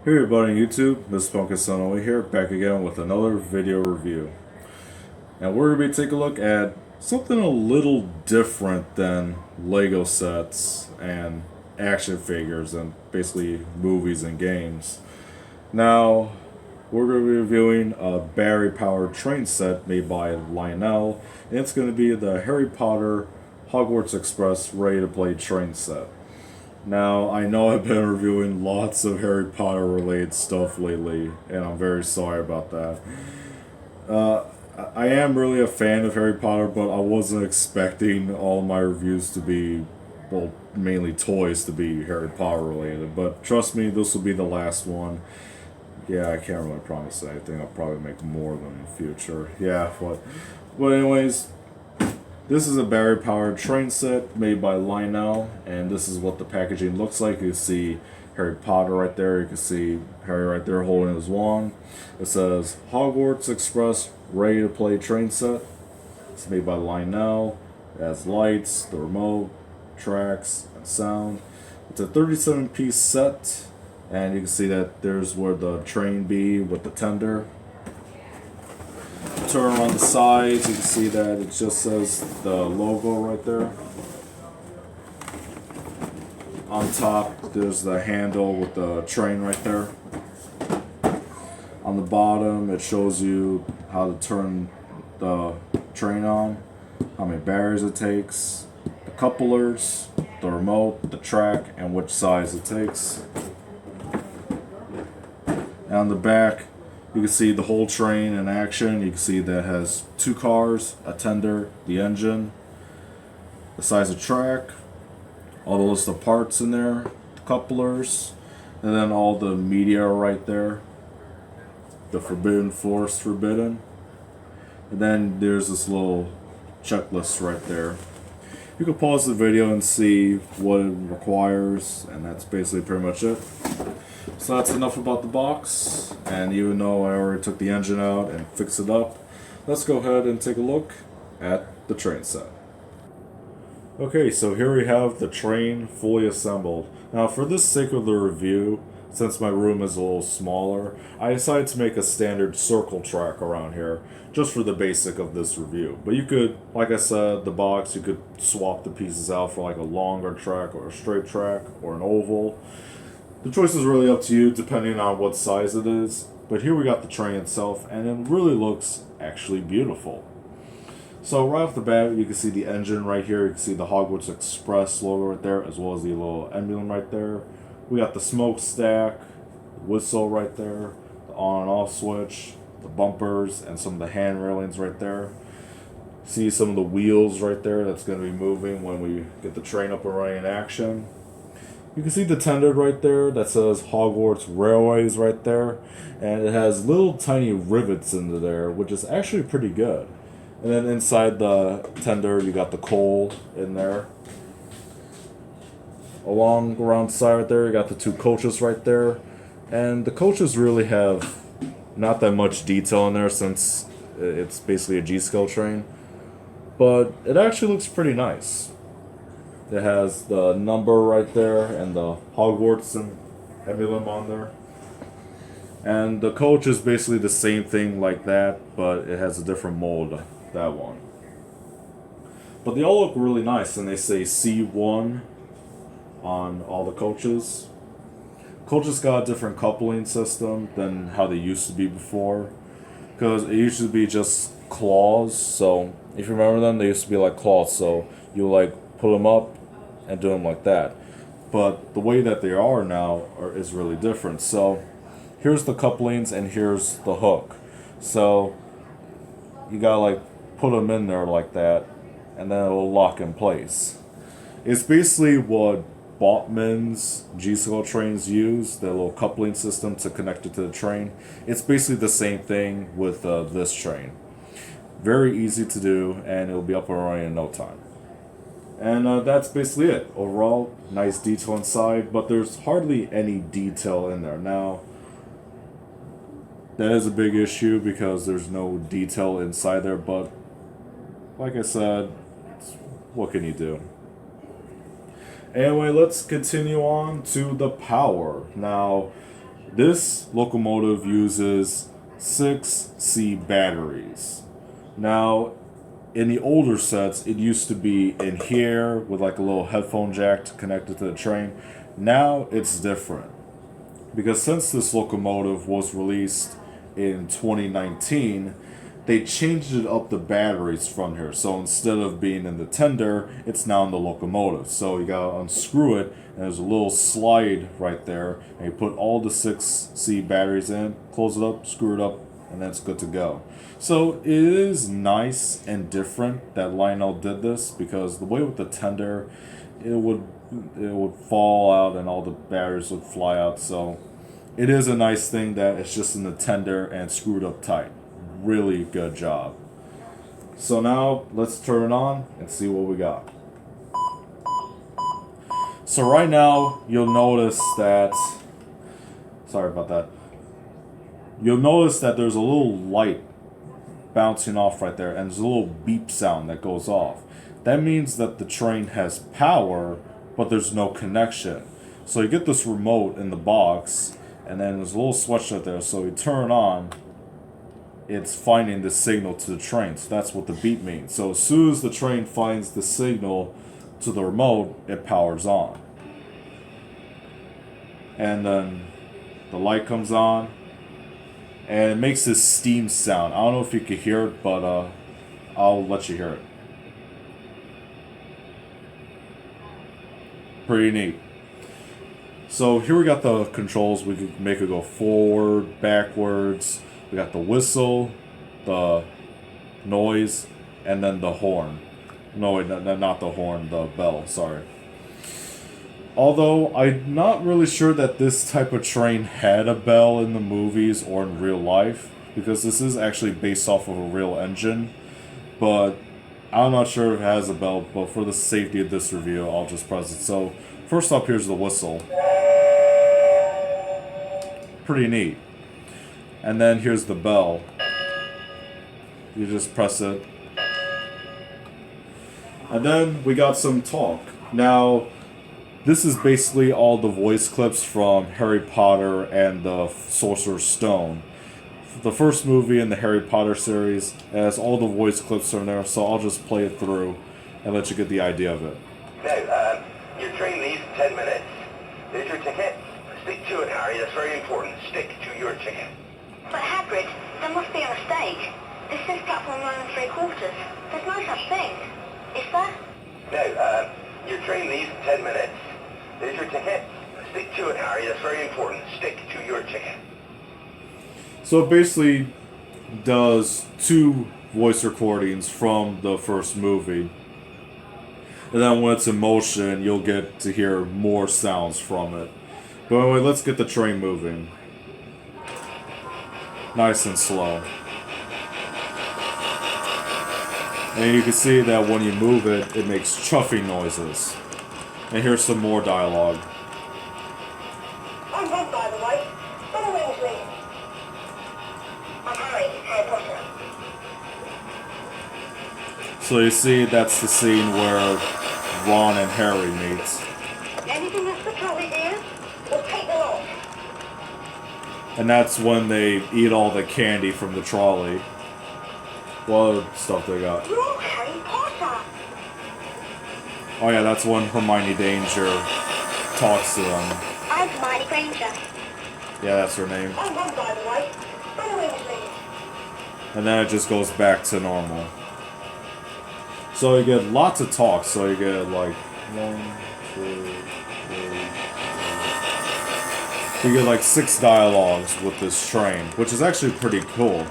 Hey everybody on YouTube, this is Punkasonoe here, back again with another video review. And we're going to be taking a look at something a little different than Lego sets and action figures and basically movies and games. Now, we're going to be reviewing a battery-powered train set made by Lionel, and it's going to be the Harry Potter Hogwarts Express ready-to-play train set. Now, I know I've been reviewing lots of Harry Potter related stuff lately, and I'm very sorry about that. I am really a fan of Harry Potter, but I wasn't expecting all of my reviews to be, well, mainly toys to be Harry Potter related. But trust me, this will be the last one. Yeah, I can't really promise anything. I'll probably make more of them in the future. Yeah, but anyways, this is a battery-powered train set made by Lionel, and this is what the packaging looks like. You can see Harry Potter right there. You can see Harry right there holding his wand. It says Hogwarts Express ready-to-play train set. It's made by Lionel. It has lights, the remote, tracks, and sound. It's a 37-piece set, and you can see that there's where the train be with the tender. Turn on the sides, you can see that it just says the logo right there. On top, there's the handle with the train right there. On the bottom, it shows you how to turn the train on, how many batteries it takes, the couplers, the remote, the track, and which size it takes. And on the back, you can see the whole train in action. You can see that it has two cars, a tender, the engine, the size of track, all the list of parts in there, the couplers, and then all the media right there. The forbidden force forbidden. And then there's this little checklist right there. You can pause the video and see what it requires, and that's basically pretty much it. So that's enough about the box, and even though I already took the engine out and fixed it up, let's go ahead and take a look at the train set. Okay, so here we have the train fully assembled. Now for this sake of the review, since my room is a little smaller, I decided to make a standard circle track around here, just for the basic of this review. But you could, like I said, the box, you could swap the pieces out for like a longer track or a straight track or an oval. The choice is really up to you depending on what size it is, but here we got the train itself, and it really looks actually beautiful. So right off the bat, you can see the engine right here, you can see the Hogwarts Express logo right there, as well as the little emblem right there. We got the smokestack, whistle right there, the on and off switch, the bumpers, and some of the hand railings right there. See some of the wheels right there that's going to be moving when we get the train up and running in action. You can see the tender right there that says Hogwarts Railways right there, and it has little tiny rivets into there, which is actually pretty good. And then inside the tender, you got the coal in there. Along around the side right there, you got the two coaches right there, and the coaches really have not that much detail in there since it's basically a G-scale train, but it actually looks pretty nice. It has the number right there and the Hogwarts emblem on there. And the coach is basically the same thing like that, but it has a different mold, that one. But they all look really nice, and they say C1 on all the coaches. Coaches got a different coupling system than how they used to be before, because it used to be just claws. So if you remember them, they used to be like claws, so you like put them up and do them like that. But the way that they are now is really different. So here's the couplings and here's the hook. So you gotta like put them in there like that, and then it'll lock in place. It's basically what Botman's G-scale trains use, the little coupling system to connect it to the train. It's basically the same thing with this train. Very easy to do, and it'll be up and running in no time. And that's basically it. Overall, nice detail inside, but there's hardly any detail in there. Now, that is a big issue because there's no detail inside there, but like I said, what can you do? Anyway, let's continue on to the power. Now, This locomotive uses 6C batteries. Now, in the older sets, it used to be in here with like a little headphone jack to connect it to the train. Now it's different. Because since this locomotive was released in 2019, they changed it up the batteries from here. So instead of being in the tender, it's now in the locomotive. So you gotta unscrew it, and there's a little slide right there, and you put all the 6C batteries in, close it up, screw it up, and that's good to go. So it is nice and different that Lionel did this, because the way with the tender, it would fall out and all the batteries would fly out. So it is a nice thing that it's just in the tender and screwed up tight. Really good job. So now let's turn it on and see what we got. So right now you'll notice that, sorry about that, you'll notice that there's a little light bouncing off right there, and there's a little beep sound that goes off. That means that the train has power, but there's no connection. So you get this remote in the box, and then there's a little switch right there. So you turn it on, it's finding the signal to the train. So that's what the beep means. So as soon as the train finds the signal to the remote, it powers on. And then the light comes on, and it makes this steam sound. I don't know if you can hear it, but I'll let you hear it. Pretty neat. So here we got the controls. We can make it go forward, backwards. We got the whistle, the noise, and then the horn. No, wait, not the horn, the bell, sorry. Although I'm not really sure that this type of train had a bell in the movies or in real life, because this is actually based off of a real engine. But I'm not sure if it has a bell, but for the safety of this review, I'll just press it. So first up, here's the whistle. Pretty neat. And then here's the bell. You just press it. And then we got some talk. Now, this is basically all the voice clips from Harry Potter and the Sorcerer's Stone. The first movie in the Harry Potter series has all the voice clips from there, so I'll just play it through and let you get the idea of it. Now, your train leaves in 10 minutes. There's your ticket. Stick to it, Harry. That's very important. Stick to your ticket. But Hagrid, there must be a mistake. This is platform 9 3/4. There's no such thing. Is there? Now, your train leaves in 10 minutes. There's your ticket. Stick to it, Harry. That's very important. Stick to your ticket. So it basically does 2 voice recordings from the first movie. And then when it's in motion, you'll get to hear more sounds from it. But anyway, let's get the train moving. Nice and slow. And you can see that when you move it, it makes chuffing noises. And here's some more dialogue. I'm Ron, by the way. Don't arrange me. I'm Harry, Harry Potter. So you see, that's the scene where Ron and Harry meet. Anything that's the trolley here, we'll take them off. And that's when they eat all the candy from the trolley. What other stuff they got? You're all Harry Potter. Oh yeah, that's when Hermione Danger talks to them. I'm Hermione Granger. Yeah, that's her name. I'm Ron, by the way. Don't arrange me. And then it just goes back to normal. So you get lots of talk. So you get like 1, 2, 3. You get like 6 dialogues with this train, which is actually pretty cool.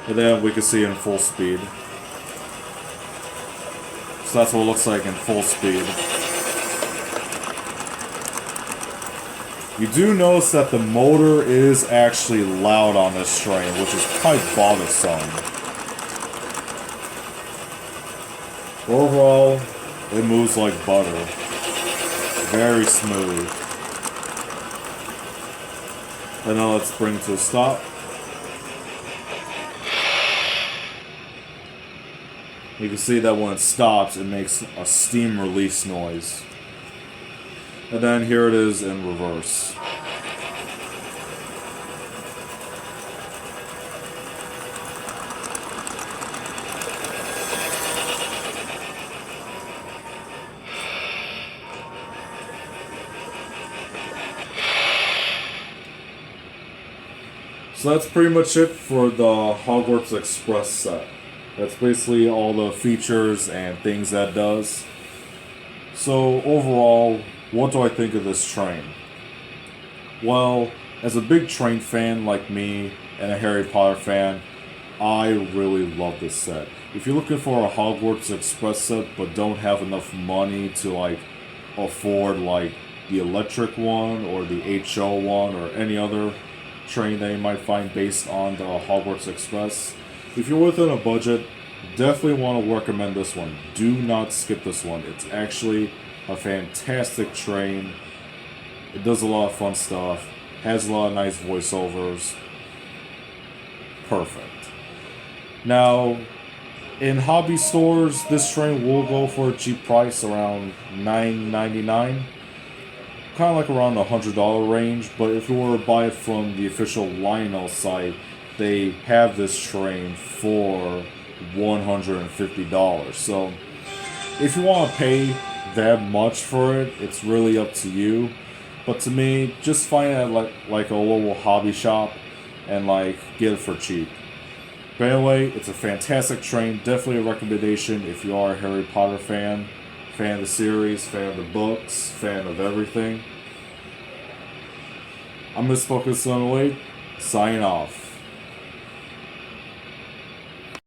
And then we can see in full speed. So that's what it looks like in full speed. You do notice that the motor is actually loud on this train, which is quite bothersome. Overall, it moves like butter. Very smooth. And now let's bring it to a stop. You can see that when it stops, it makes a steam release noise. And then here it is in reverse. So that's pretty much it for the Hogwarts Express set. That's basically all the features and things that does. So overall, what do I think of this train? Well, as a big train fan like me and a Harry Potter fan, I really love this set. If you're looking for a Hogwarts Express set but don't have enough money to like afford like the electric one or the HO one or any other train that you might find based on the Hogwarts Express, if you're within a budget, definitely want to recommend this one. Do not skip this one. It's actually a fantastic train. It does a lot of fun stuff, has a lot of nice voiceovers. Perfect. Now, in hobby stores, this train will go for a cheap price, around $9.99. Kind of like around the $100 range, but if you were to buy it from the official Lionel site, they have this train for $150. So, if you want to pay that much for it, it's really up to you. But to me, just find it at like a local hobby shop and like get it for cheap. But anyway, it's a fantastic train. Definitely a recommendation if you are a Harry Potter fan of the series, fan of the books, fan of everything. I'm Miss Focus on the way. Sign off.